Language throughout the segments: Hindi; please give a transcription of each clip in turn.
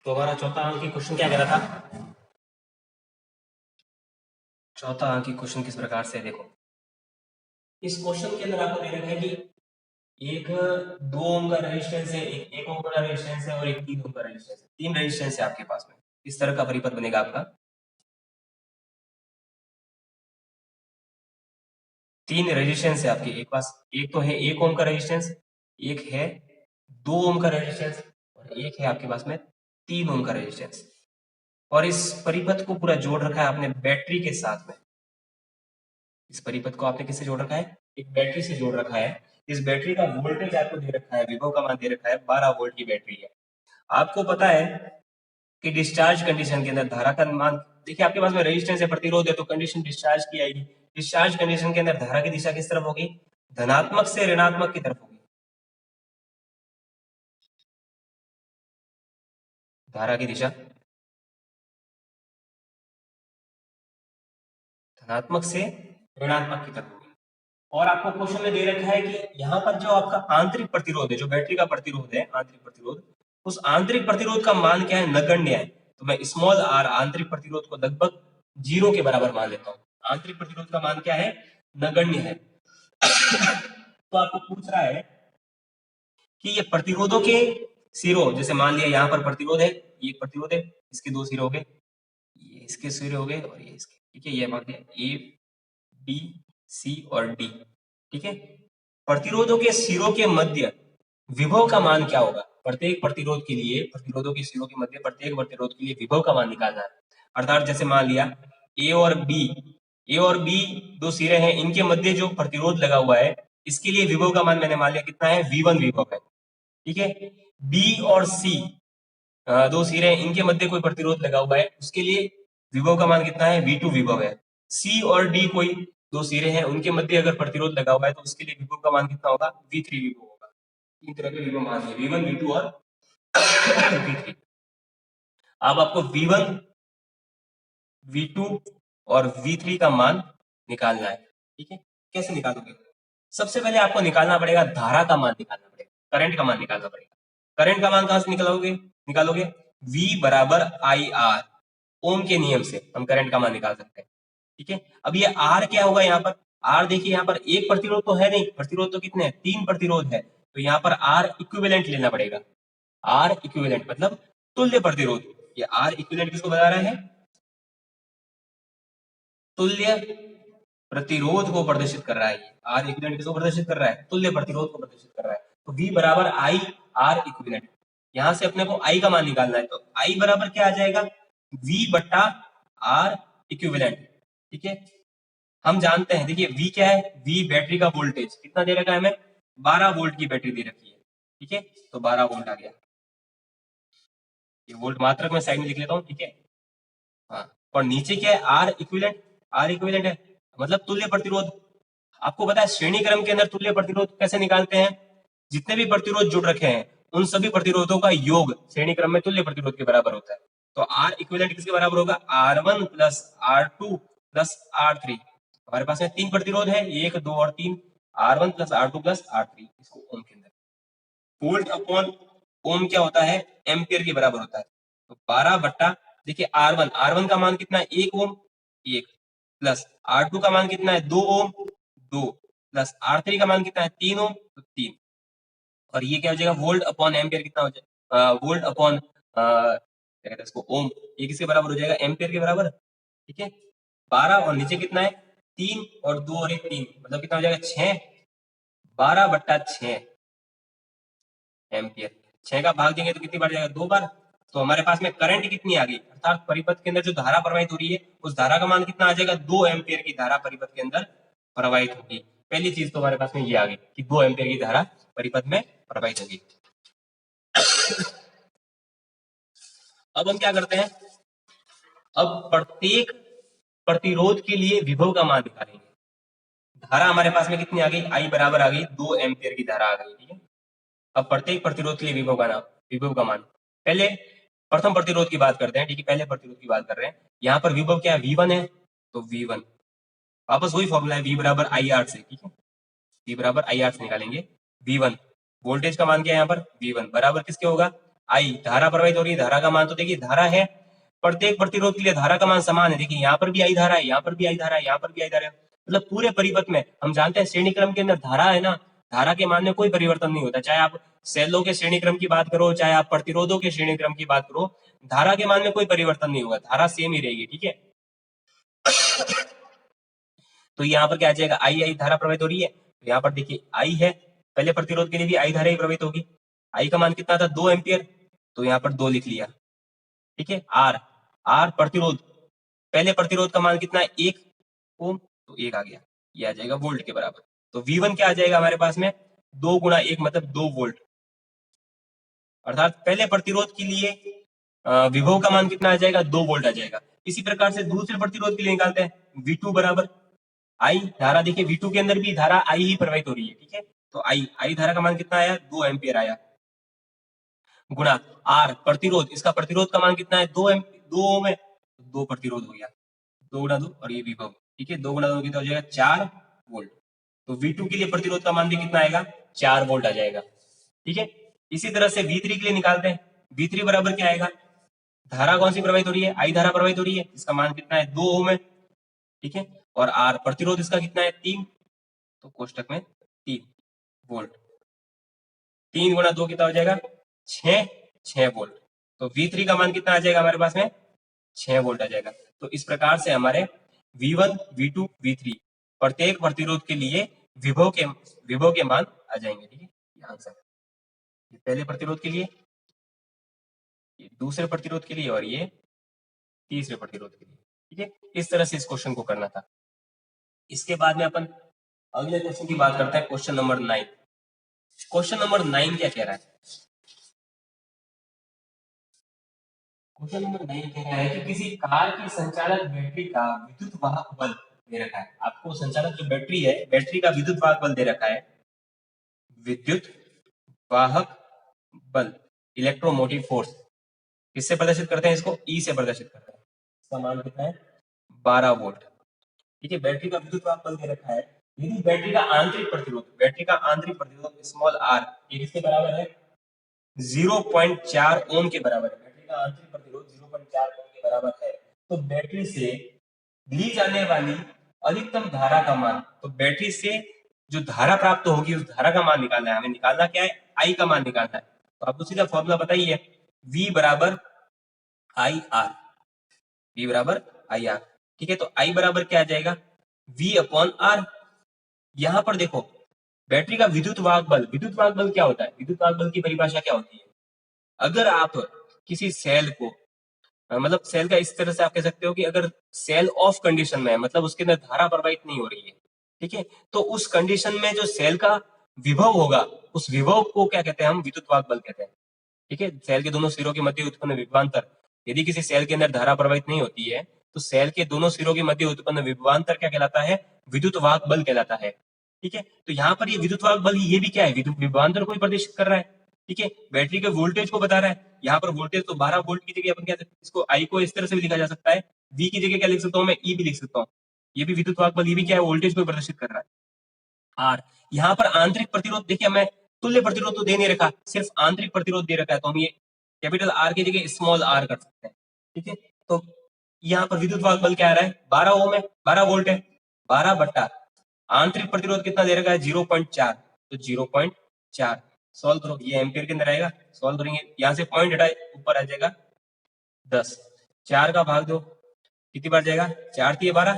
तो हमारा चौथा अंक की क्वेश्चन क्या कह रहा था? चौथा अंक की क्वेश्चन किस प्रकार से है, देखो। इस क्वेश्चन के अंदर आपको दे रखा है कि एक 2 ओम का रेजिस्टेंस है, एक 1 ओम का रेजिस्टेंस है और एक 3 ओम का रेजिस्टेंस है। 3 रेजिस्टेंस है आपके पास में। इस तरह का परिपथ बनेगा आपका। 3 रेजिस्टेंस है आपके एक पास। एक तो है 1 ओम का रेजिस्टेंस, एक है 2 ओम का रेजिस्टेंस और एक है आपके पास में 3 ओम का रेजिस्टेंस। और इस परिपथ को पूरा जोड़ रखा है आपने बैटरी के साथ में। इस परिपथ को आपने किससे जोड़ रखा है? एक बैटरी से जोड़ रखा है। इस बैटरी का वोल्टेज आपको दे रखा है, विभव का मान दे रखा है, 12 वोल्ट की बैटरी है। आपको पता है कि डिस्चार्ज कंडीशन के अंदर धारा का मान, देखिए आपके पास में रेजिस्टेंस है, प्रतिरोध है, तो कंडीशन डिस्चार्ज की आएगी। डिस्चार्ज कंडीशन के अंदर धारा की दिशा किस तरफ होगी? धनात्मक से ऋणात्मक की तरफ होगी। धारा की दिशा धनात्मक से ऋणात्मक की तरफ होगी। और आपको क्वेश्चन में दे रखा है कि यहाँ पर जो आपका आंतरिक प्रतिरोध है, जो बैटरी का प्रतिरोध है, आंतरिक प्रतिरोध, उस आंतरिक प्रतिरोध का मान क्या है? नगण्य है। तो मैं स्मॉल आर आंतरिक प्रतिरोध को लगभग 0 के बराबर मान लेता हूँ। आंतरिक प्रतिरोध का मान क्या है? नगण्य है। तो आपको पूछ रहा है कि ये प्रतिरोधों के सिरों, जैसे मान लिया यहाँ पर प्रतिरोध है, ये प्रतिरोध है, इसके 2 सिरे हो गए, ये इसके सिरे हो गए और ये इसके, ठीक है। ये मान लिया ए, बी, सी और डी, ठीक है। प्रतिरोधों के सिरों के मध्य विभव का मान क्या होगा? प्रत्येक प्रतिरोध के लिए, प्रतिरोधों के सिरों के मध्य प्रत्येक प्रतिरोध के लिए विभव का मान निकालना है। अर्थात जैसे मान लिया ए और बी, ए और बी 2 सिरे हैं, इनके मध्य जो प्रतिरोध लगा हुआ है, इसके लिए विभव का मान मैंने मान लिया कितना है? V1 विभव है, ठीक है। बी और सी 2 सिरे हैं, इनके मध्य कोई प्रतिरोध लगा हुआ है, उसके लिए विभव का मान कितना है? V2 विभव है। सी और डी कोई 2 सिरे हैं, उनके मध्य अगर प्रतिरोध लगा हुआ है तो उसके लिए विभव का मान कितना होगा? V3 विभव होगा। तीन तरह के विभव मान है, V1, V2 और V3। अब आपको V1, V2 और V3 का मान निकालना है, ठीक है। कैसे निकालोगे? सबसे पहले आपको निकालना पड़ेगा धारा का मान निकालना पड़ेगा, करंट का मान निकालना पड़ेगा। करंट का मान कहां से निकालोगे? V बराबर IR, ओम के नियम से हम करंट का मान निकाल सकते हैं, ठीक है। अब ये R क्या होगा? यहाँ पर R देखिए, यहाँ पर एक प्रतिरोध तो है नहीं, प्रतिरोध तो कितने हैं? 3 प्रतिरोध है, तो यहाँ पर R इक्विवेलेंट लेना पड़ेगा। R इक्विवेलेंट मतलब तुल्य प्रतिरोध। ये R इक्विवेलेंट किसको बता रहा है? तुल्य प्रतिरोध को प्रदर्शित कर रहा है। आर इक्विवेलेंट किसको प्रदर्शित कर रहा है? तुल्य प्रतिरोध को प्रदर्शित कर रहा है। तो V बराबर आई आर इक्विवेलेंट। यहां से अपने को I का मान निकालना है, तो I बराबर क्या आ जाएगा? V बट्टा आर इक्विवेलेंट, ठीक है। हम जानते हैं, देखिए V क्या है? V बैटरी का वोल्टेज कितना दे रखा है हमें? 12 वोल्ट की बैटरी दे रखी है, ठीक है। तो 12 वोल्ट आ गया। ये वोल्ट मात्रक में साइड में लिख लेता हूँ, ठीक है। हाँ, और नीचे क्या है? Are equivalent. आर इक्विवेलेंट है मतलब तुल्य प्रतिरोध। आपको पता है श्रेणी क्रम के अंदर तुल्य प्रतिरोध कैसे निकालते हैं? जितने भी प्रतिरोध जुड़ रखे हैं उन सभी प्रतिरोधों का योग श्रेणी क्रम में तुल्य प्रतिरोध के बराबर होता है। तो आर इक्विवेलेंट किसके बराबर होगा? R1 plus R2 plus R3। हमारे पास में 3 प्रतिरोध है, 1, 2 और 3। R1 plus R2 plus R3, इसको ओम के अंदर। वोल्ट अपॉन ओम क्या होता है? एम्पियर के बराबर होता है। तो 12 बट्टा, देखिए R1 का मान कितना है? 1 ओम, 1 प्लस R2 का मान कितना है? 2 ओम, 2 प्लस R3 का मान कितना है? 3 ओम, तो 3। और ये क्या हो जाएगा? वोल्ट अपॉन एम्पियर कितना हो जाएगा? वोल्ट अपॉन क्या कहते हैं इसको? ओम। ये किसके बराबर हो जाएगा? एम्पियर के बराबर, ठीक है। 12 और नीचे कितना है? 3 और 2 और 1 3, मतलब कितना हो जाएगा? 6। 12 बट्टा 6 एम्पियर। 6 का भाग देंगे तो कितनी बार जाएगा? 2 बार। तो हमारे पास में करंट कितनी आ गई? अर्थात परिपथ के अंदर जो धारा प्रवाहित हो रही है उस धारा का मान कितना आ जाएगा? 2 एम्पियर की धारा परिपथ के अंदर प्रवाहित होगी। पहली चीज तो हमारे पास में ये आ गई कि 2 एम्पियर की धारा परिपथ में प्रवाहित होगी। अब हम क्या करते हैं? अब प्रत्येक प्रतिरोध के लिए विभव का मान निकालेंगे। धारा हमारे पास में कितनी आ गई? I बराबर आ गई 2 एम्पियर की धारा आ गई, ठीक है। अब प्रत्येक प्रतिरोध के लिए विभव का मान, पहले प्रथम प्रतिरोध की बात करते हैं, ठीक है। पहले प्रतिरोध की बात कर रहे हैं। यहाँ पर विभव क्या है? V1 है, तो V1 वापस वही फॉर्मूला है, V बराबर IR से, ठीक है। V बराबर IR से निकालेंगे। V1 वोल्टेज का मान क्या है यहाँ पर? V1 बराबर किसके होगा? आई धारा प्रवाहित हो रही है, धारा का मान तो देखिए धारा है, प्रत्येक प्रतिरोध के लिए धारा का मान समान है। देखिए यहाँ पर भी आई धारा है, यहाँ पर भी आई धारा है, यहाँ पर भी आई धारा है, मतलब पूरे परिपथ में हम जानते हैं श्रेणी क्रम के अंदर धारा है ना, धारा के मान में कोई परिवर्तन नहीं होता, चाहे आप सेलों के श्रेणी क्रम की बात करो, चाहे आप प्रतिरोधों के श्रेणी क्रम की बात करो, धारा के मान में कोई परिवर्तन नहीं होगा, धारा सेम ही रहेगी। ठीक है, तो यहाँ पर क्या आ जाएगा, आई आई धारा प्रवाहित हो रही है, तो यहाँ पर देखिए आई है, पहले प्रतिरोध के लिए भी आई धारा ही प्रवाहित होगी, आई का मान कितना था 2 एम्पियर, तो यहाँ पर 2 लिख लिया। ठीक है, आर आर प्रतिरोध, पहले प्रतिरोध का मान कितना है 1 ओम, तो 1 आ गया, ये आ जाएगा वोल्ट के बराबर। तो V1 क्या आ जाएगा हमारे पास में, 2 गुणा 1 मतलब 2 वोल्ट, अर्थात पहले प्रतिरोध के लिए विभव का मान कितना आ जाएगा, 2 वोल्ट आ जाएगा। इसी प्रकार से दूसरे प्रतिरोध के लिए निकालते हैं, V2 बराबर आई धारा, देखिए V2 के अंदर भी धारा आई ही प्रवाहित हो रही है। ठीक है, तो आई धारा का मान कितना आया, 2 एम्पियर आया, गुणा आर प्रतिरोध, इसका प्रतिरोध का मान कितना है 2 ओम है, 2 प्रतिरोध हो गया, 2 गुणा 2 और ये विभव। ठीक है, 2 गुणा 2 कितना हो जाएगा 4 वोल्ट, तो V2 के लिए प्रतिरोध का मान भी कितना आएगा 4 वोल्ट आ जाएगा। ठीक है, इसी तरह से V3 के लिए निकालते हैं, V3 बराबर क्या आएगा, धारा कौन सी प्रवाहित हो रही है, आई धारा प्रवाहित हो रही है, इसका मान कितना है 2 ओम है। ठीक है, और आर प्रतिरोध इसका कितना है 3, तो कोष्टक में 3 वोल्ट, 3 गुणा 2 कितना हो जाएगा 6 वोल्ट, तो V3 का मान कितना आ जाएगा हमारे पास में 6 वोल्ट आ जाएगा। तो इस प्रकार से हमारे V1 V2 V3 प्रत्येक प्रतिरोध के लिए विभव के मान आ जाएंगे। ठीक है, ये आंसर, ये पहले प्रतिरोध के लिए, ये दूसरे प्रतिरोध के लिए और ये तीसरे प्रतिरोध के लिए। ठीक है, इस तरह से इस क्वेश्चन को करना था। इसके बाद में अपन अगले क्वेश्चन की बात करते हैं, क्वेश्चन नंबर 9। क्वेश्चन नंबर 9 क्या कह रहा है, क्वेश्चन नंबर 9 कह रहा है कि किसी कार की संचालक बैटरी का विद्युत वाहक बल दे रखा है, आपको संचालक जो बैटरी है, बैटरी का विद्युत वाहक बल दे रखा है, विद्युत वाहक बल इलेक्ट्रोमोटिव फोर्स, किससे प्रदर्शित करते हैं इसको, ई से प्रदर्शित करते हैं, इसका मान कितना है 12 वोल्ट। ठीक है, बैटरी का विद्युत वाहक बल दे रखा है, यदि बैटरी का आंतरिक प्रतिरोध स्मॉल आर ये किसके बराबर है 0.4 ओम के बराबर है, बैटरी का आंतरिक प्रतिरोध 0.4 ओम के बराबर है, तो बैटरी से ली जाने वाली अधिकतम धारा का मान, तो बैटरी से जो धारा प्राप्त होगी उस धारा का मान निकालना है, हमें निकालना क्या है, आई का मान निकालना है। तो आपको सीधा फॉर्मूला बताइए, V बराबर आई आर, V बराबर आई आर। ठीक है, तो आई बराबर क्या आ जाएगा V अपॉन आर। यहां पर देखो बैटरी का विद्युत वाहक बल क्या होता है, विद्युत वाहक बल की परिभाषा क्या होती है, अगर आप किसी सेल को मतलब सेल का इस तरह से आप कह सकते हो कि अगर सेल ऑफ कंडीशन में है, मतलब उसके अंदर धारा प्रवाहित नहीं हो रही है, ठीक है, तो उस कंडीशन में जो सेल का विभव होगा, उस विभव को क्या कहते हैं, हम विद्युत वाहक बल कहते हैं। ठीक है, सेल के दोनों सिरों के मध्य उत्पन्न विभवांतर, यदि किसी सेल के अंदर धारा प्रवाहित नहीं होती है, तो सेल के दोनों सिरों के मध्य उत्पन्न विभवांतर क्या कहलाता है, विद्युत वाहक बल कहलाता है। ठीक है, तो यहाँ पर ये विद्युत वाहक बल ये भी क्या है, विद्युत विभवांतर को प्रदर्शित कर रहा है। ठीक है, बैटरी के वोल्टेज को बता रहा है, यहाँ पर वोल्टेज तो 12 वोल्ट की जगह अपन क्या इसको आई को इस तरह से भी लिखा जा सकता है, V की जगह क्या लिख सकता हूँ मैं, ई भी लिख सकता हूँ, ये भी विद्युत वाहक बल, ये भी क्या है, वोल्टेज को प्रदर्शित कर रहा है। आर, यहाँ पर आंतरिक प्रतिरोध, देखिए मैं तुल्य प्रतिरोध तो दे नहीं रखा, सिर्फ आंतरिक प्रतिरोध दे रखा है, तो हम ये कैपिटल आर की जगह स्मॉल आर कर सकते हैं। ठीक है, तो यहाँ पर विद्युत वाहक बल क्या आ रहा है, 12 ओम है, 12 वोल्ट है, 12 बट्टा आंतरिक प्रतिरोध कितना दे रखा है 0.4, तो 0.4 सॉल्व करो, ये एम्पियर के अंदर आएगा, सॉल्व करेंगे, यहाँ से पॉइंट हटाए ऊपर आ जाएगा 10, 4 का भाग दो कितनी बार जाएगा, 4 3 12,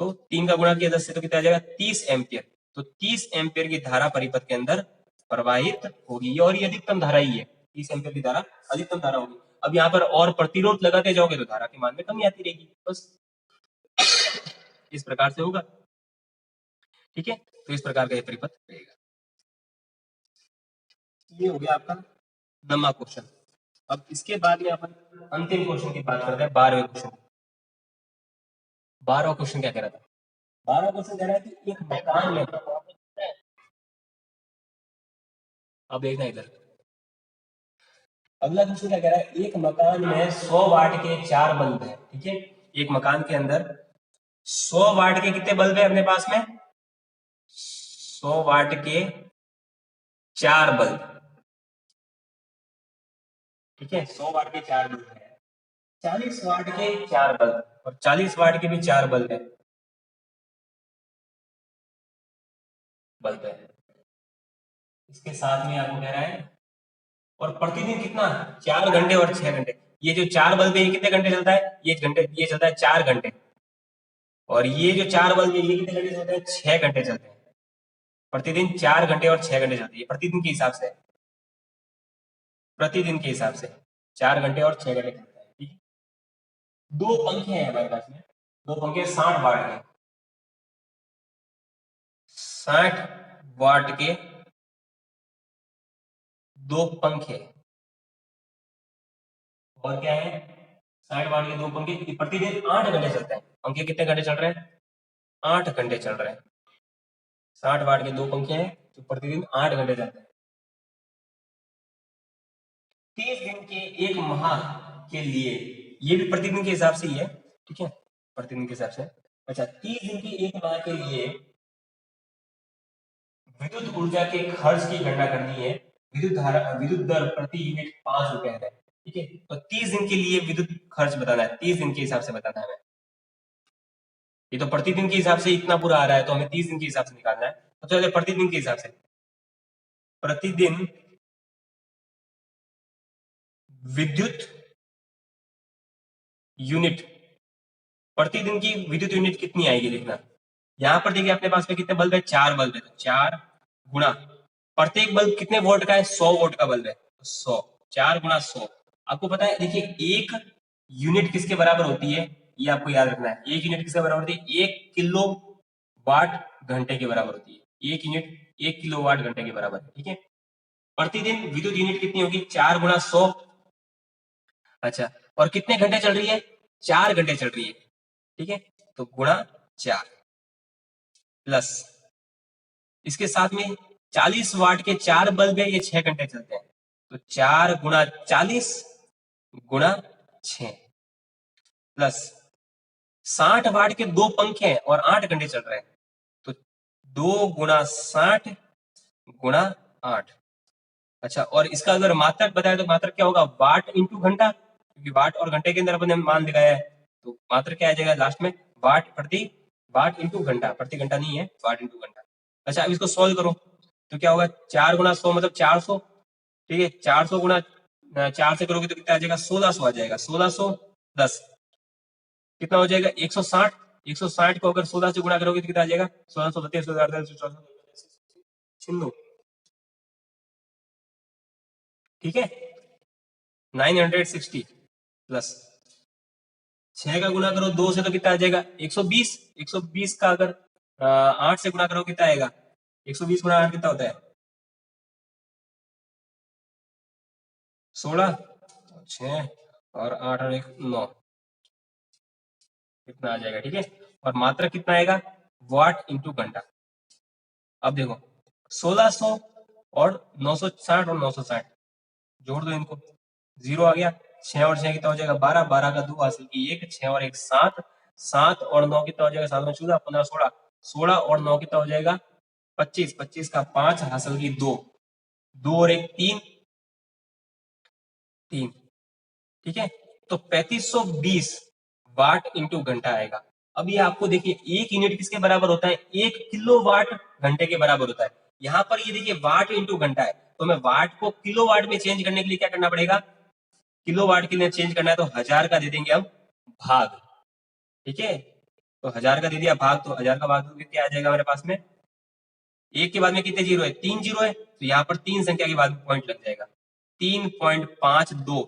तो 3 का गुणा किया 10 से तो कितना आ जाएगा 30 एम्पियर, तो 30 एम्पियर की धारा परिपथ के अंदर प्रवाहित होगी, और ये अधिकतम धारा ही है, 30 एम्पियर की धारा अधिकतम धारा होगी। अब यहाँ पर और प्रतिरोध लगाते जाओगे तो धारा के मान में कमी आती रहेगी, बस इस प्रकार से होगा। ठीक है, तो इस प्रकार का ये परिपथ रहेगा। ये हो गया आपका 9वां क्वेश्चन। अब इसके बाद में अपन अंतिम क्वेश्चन की बात करते हैं, 12वें क्वेश्चन। 12वां क्वेश्चन क्या कह रहा था, 12वां क्वेश्चन कह रहा है कि एक मकान में, अब देखना इधर, अगला क्वेश्चन क्या कह रहा है, एक मकान में 100 वाट के 4 बल्ब है। ठीक है, एक मकान के अंदर 100 वाट के कितने बल्ब है अपने पास में, 100 वाट के 4 बल्ब, ठीक है, 100 वाट के 4 बल्ब है, 40 वाट के 4 बल्ब और 40 वाट के भी 4 बल्ब है, बल्ब है। इसके साथ में आपको कह रहा है और प्रतिदिन कितना, 4 घंटे और 6 घंटे। ये जो 4 बल्ब है ये कितने घंटे चलता है, ये घंटे, ये चलता है 4 घंटे। और ये जो 4 बल्ब है ये कितने घंटे चलते हैं, 6 घंटे चलते हैं। प्रतिदिन 4 घंटे और 6 घंटे चलती है, प्रतिदिन के हिसाब से, प्रतिदिन के हिसाब से 4 घंटे और 6 घंटे चलता है। ठीक है, दो पंखे हैं हमारे पास में, दो पंखे 60 वाट के, 60 वाट के दो पंखे, और क्या है, 60 वाट के दो पंखे, प्रतिदिन 8 घंटे चलते हैं। पंखे कितने घंटे चल रहे हैं, 8 घंटे चल रहे हैं। 60 वाट के दो पंखे हैं जो प्रतिदिन 8 घंटे चलते हैं। 30 दिन के एक माह के लिए, ये भी प्रतिदिन के हिसाब से ही है, ठीक है, प्रतिदिन के हिसाब से। अच्छा, 30 दिन के एक माह के लिए विद्युत ऊर्जा के खर्च की गणना करनी है। विद्युत धारा, विद्युत दर प्रति यूनिट 5 रुपए है, ठीक है। तो 30 दिन के लिए विद्युत खर्च बताना है, 30 दिन के हिसाब से बताना है हमें। ये तो प्रतिदिन के हिसाब से इतना पूरा आ रहा है, तो हमें 30 दिन के हिसाब से निकालना है। तो चलिए प्रतिदिन के हिसाब से, प्रतिदिन विद्युत यूनिट, प्रतिदिन की विद्युत यूनिट कितनी आएगी देखना। यहां पर देखिए अपने पास में कितने बल्ब है, 4 बल्ब है, तो 4 गुणा, प्रत्येक बल्ब कितने वोल्ट का है, 100 वोल्ट का बल्ब है, तो 100, 4 गुणा 100। आपको पता है, देखिए एक यूनिट किसके बराबर होती है, ये आपको याद रखना है। एक यूनिट किसके बराबर होती है, 1 किलो वाट घंटे के बराबर होती है। एक यूनिट 1 किलो वाट घंटे के बराबर है, ठीक है। प्रतिदिन विद्युत यूनिट कितनी होगी, 4 गुणा 100। अच्छा, और कितने घंटे चल रही है, 4 घंटे चल रही है, ठीक है। तो गुणा 4 प्लस, इसके साथ में 40 वाट के 4 बल्ब है, ये 6 घंटे चलते हैं, तो 4 गुणा 40 गुणा 6 प्लस 60 वाट के दो पंखे हैं और 8 घंटे चल रहे हैं, तो 2 गुणा 60 गुणा 8। अच्छा, और इसका अगर मात्रक बताए तो मात्रक क्या होगा, वाट इंटू घंटा, क्योंकि वाट और घंटे के अंदर अपने मान लगाया है, तो मात्रक क्या आ जाएगा लास्ट में, वाट प्रति, वाट इंटू घंटा, प्रति घंटा नहीं है, वाट इंटू घंटा। अच्छा, अब इसको सॉल्व करो तो क्या होगा, 4 गुणा 100 मतलब 400, ठीक है। 400 गुणा 4 से करोगे तो कितना आ जाएगा, 1600 आ जाएगा। 1610 कितना हो जाएगा, 160। 160 को अगर 16 से गुणा करोगे तो कितना आ जाएगा, 1632 छिन्नू, ठीक है। 960 प्लस 6 का गुना करो 2 से तो कितना आ जाएगा, 120। 120 का अगर 8 से गुणा करो कितना आएगा, 120 गुणा 8 कितना होता है, 16, 6 और 8 और 1 9, कितना आ जाएगा, ठीक है। और मात्रा कितना आएगा, वाट इंटू घंटा। अब देखो 1600 और 960 और 960 जोड़ दो इनको, 0 आ गया। 6 और 6 कितना हो जाएगा, 12, 12 का 2 हासिल की 1, 6 और 1 7, 7 और 9 कितना हो जाएगा, 7 में 14, 15 16, 16 और 9 कितना हो जाएगा, 25, 25 का 5 हासिल की 2, 2 और 1 3, 3, ठीक है। तो 3520 वाट इंटू घंटा आएगा। अब ये आपको देखिए, एक यूनिट किसके बराबर होता है, 1 किलो वाट घंटे के बराबर होता है। यहाँ पर ये देखिए वाट इंटू घंटा है, तो हमें वाट को किलो वाट में चेंज करने के लिए क्या करना पड़ेगा, किलो वाट के लिए चेंज करना है तो 1000 का दे देंगे हम भाग, ठीक है। तो 1000 का दे दिया भाग, तो 1000 का भाग तो क्या आ जाएगा हमारे पास में, एक के बाद में कितने जीरो है, 3 जीरो है, तो यहाँ पर 3 संख्या के बाद में पॉइंट लग जाएगा, 3.52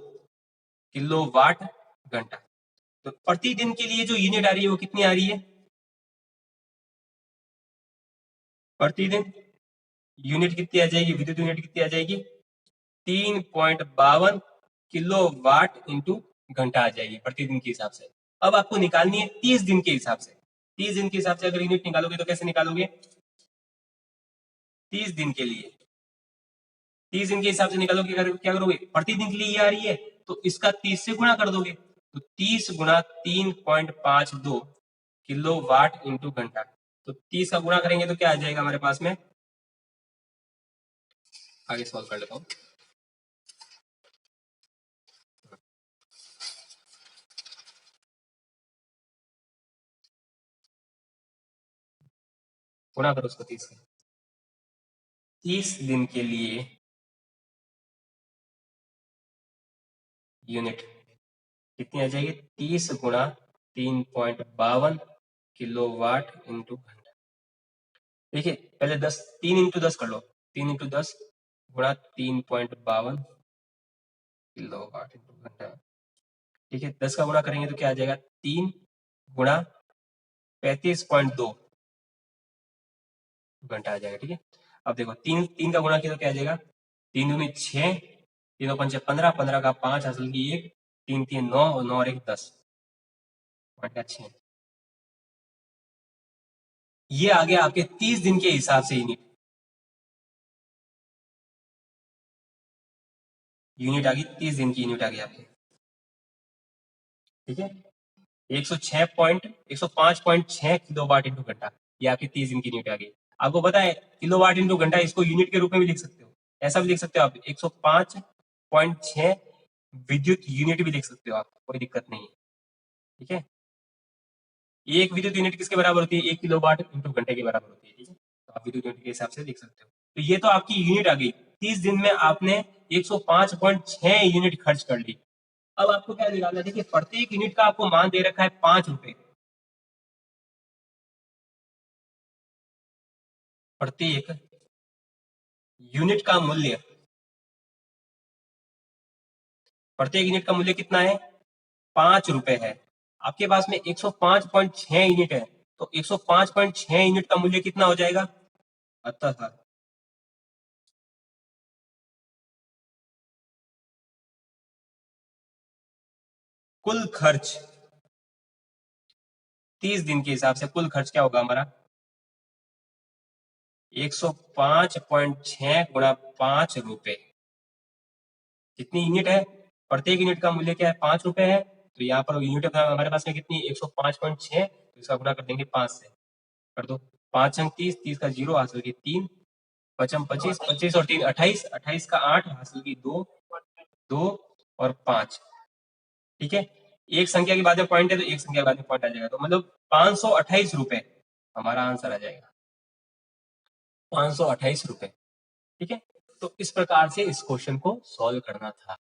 किलो वाट घंटा। तो प्रतिदिन के लिए जो यूनिट आ रही है वो कितनी आ रही है, प्रतिदिन यूनिट कितनी आ जाएगी, विद्युत यूनिट कितनी आ जाएगी, 3.52 किलो वाट इंटू घंटा आ जाएगी प्रतिदिन के हिसाब से। अब आपको निकालनी है 30 दिन के हिसाब से। 30 दिन के हिसाब से अगर यूनिट निकालोगे तो कैसे निकालोगे, 30 दिन के लिए, 30 दिन के हिसाब से निकालोगे, क्या करोगे, प्रतिदिन के लिए ये आ रही है तो इसका 30 से गुणा कर दोगे, तो 30 गुणा 3.52 किलो वाट इंटू घंटा। तो 30 का गुणा करेंगे तो क्या आ जाएगा हमारे पास में, आगे सॉल्व कर लेता हूँ। गुणा करो उसको 30 से। 30 दिन के लिए यूनिट कितनी आ जाएगी? 30 गुणा 3.52 किलोवाट इंटू घंटा। देखिए पहले 10, 3 इंटू 10 कर लो, 3 इंटू 10 गुणा 3.52 किलोवाट इंटू घंटा। ठीक है, 10 का गुणा करेंगे तो क्या आ जाएगा? 3 गुणा 35.2 घंटा आ जाएगा। ठीक है, अब देखो 3 का गुणा किया तो क्या आ जाएगा? 3 दूनी 6, 3 पंचे 15, 15 का 5 हासिल की 1, 3 3 9 और 9 और 1 10 घंटा 6। ये आ गया आपके 30 दिन के हिसाब से यूनिट। यूनिट आ गई 30 दिन की यूनिट आ गई आपके। ठीक है, 105.6 किलोवाट इंटू घंटा, ये आपकी 30 दिन की यूनिट आ गई। आपको पता है किलोवाट इंटू घंटा, इसको यूनिट के रूप में भी लिख सकते हो, ऐसा भी लिख सकते हो आप, 105.6 विद्युत यूनिट भी लिख सकते हो आप, कोई दिक्कत नहीं है। ठीक है, एक विद्युत यूनिट किसके बराबर होती है? 1 किलोवाट इंटू घंटे के बराबर होती है। ठीक है, तो आप विद्युत यूनिट के हिसाब से लिख सकते हो। तो ये तो आपकी यूनिट आ गई। 30 दिन में आपने 105.6 यूनिट खर्च कर ली। अब आपको क्या निकालना है? देखिए प्रत्येक यूनिट का आपको मान दे रखा है 5 रुपए। प्रत्येक यूनिट का मूल्य, प्रत्येक यूनिट का मूल्य कितना है? 5 रुपए है। आपके पास में 105.6 यूनिट है, तो 105.6 यूनिट का मूल्य कितना हो जाएगा? अतः कुल खर्च 30 दिन के हिसाब से कुल खर्च क्या होगा हमारा? 105.6 गुणा 5 रुपए। कितनी यूनिट है? प्रत्येक यूनिट का मूल्य क्या है? 5 रुपए है। तो यहाँ पर यूनिट हमारे पास में कितनी? 105.6, तो इसका गुणा कर देंगे 5 से। कर दो, 5 अंक 30, 30 का 0 हासिल की 3, 5 25, 25 और 3 28, 28 का 8 हासिल की 2, 2 और 5। ठीक है, एक संख्या के बाद में पॉइंट है तो एक संख्या के बाद में पॉइंट आ जाएगा, तो मतलब 528 रुपए हमारा आंसर आ जाएगा, 528 रुपए। ठीक है, तो इस प्रकार से इस क्वेश्चन को सॉल्व करना था।